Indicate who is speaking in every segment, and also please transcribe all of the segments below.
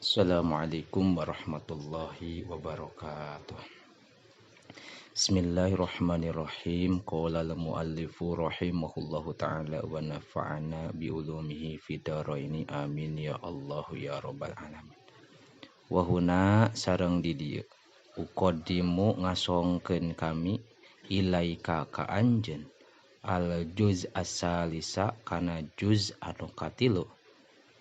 Speaker 1: Assalamualaikum warahmatullahi wabarakatuh. Bismillahirrahmanirrahim. Qala al-muallifu rahimahullahu ta'ala wa nafa'ana bi ulumihi fid dharaini amin ya Allah ya rabbal alamin. Wa huna sareng di dieu uqaddimu ngasongkeun kami ilaika ka anjeun al juz asalisa kana juz anu katilu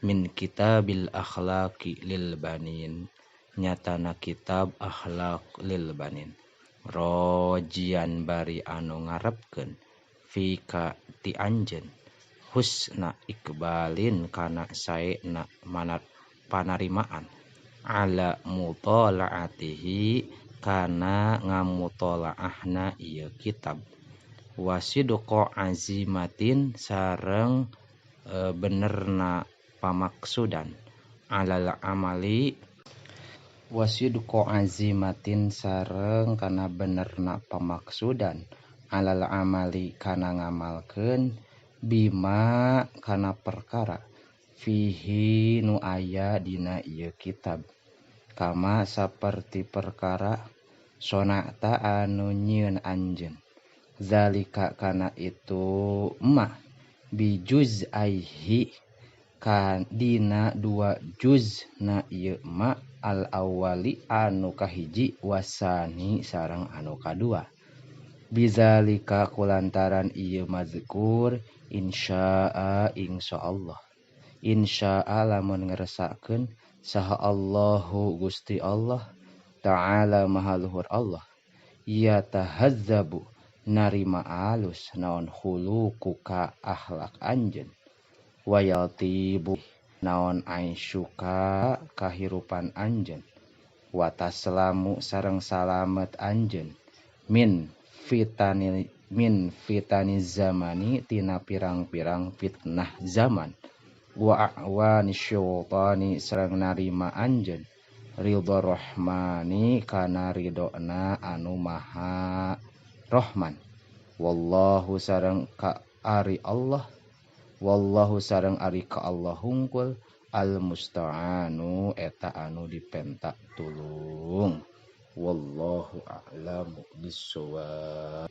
Speaker 1: min kitabil akhlaqi lil banin nyatana kitab akhlaq lil banin rojian bari anu ngarepkeun fika ti anjeun husna ikbalin kana saena panarimaan ala mutalaatihi kana ngamutolaahna ieu kitab wasidqa azimatin sareng benerna pamaksudan alal amali wasidqo azimatin sareng kana benerna pamaksudan alal amali kana ngamalkeun bima kana perkara fihi nu aya dina ieu kitab kama saperti perkara sonata anu nyieun anjeun zalika kana itu ma bijuz aihi kan dina dua juz na ieu ma al awali anu kahiji wasani sareng anu kadua bizalika kulantaran ieu mazkur insya'a insyaallah insya'a lamun ngeresakeun saha Allahu Gusti Allah ta'ala maha luhur Allah ya tahazzabu narima alus naon khuluqu ka akhlak anjeun wayaltibu naon aisyuka kahirupan anjeun wataslamu sareng salamet anjeun min fitani zamani tina pirang-pirang fitnah zaman wa awani syaitani sareng narima anjeun ridho rahmani kana ridona anu maha rahman wallahu sareng ka ari Allah wallahu sareng ari ka Allah hungkul al musta'anu eta anu dipenta tulung wallahu a'lamu bissawab.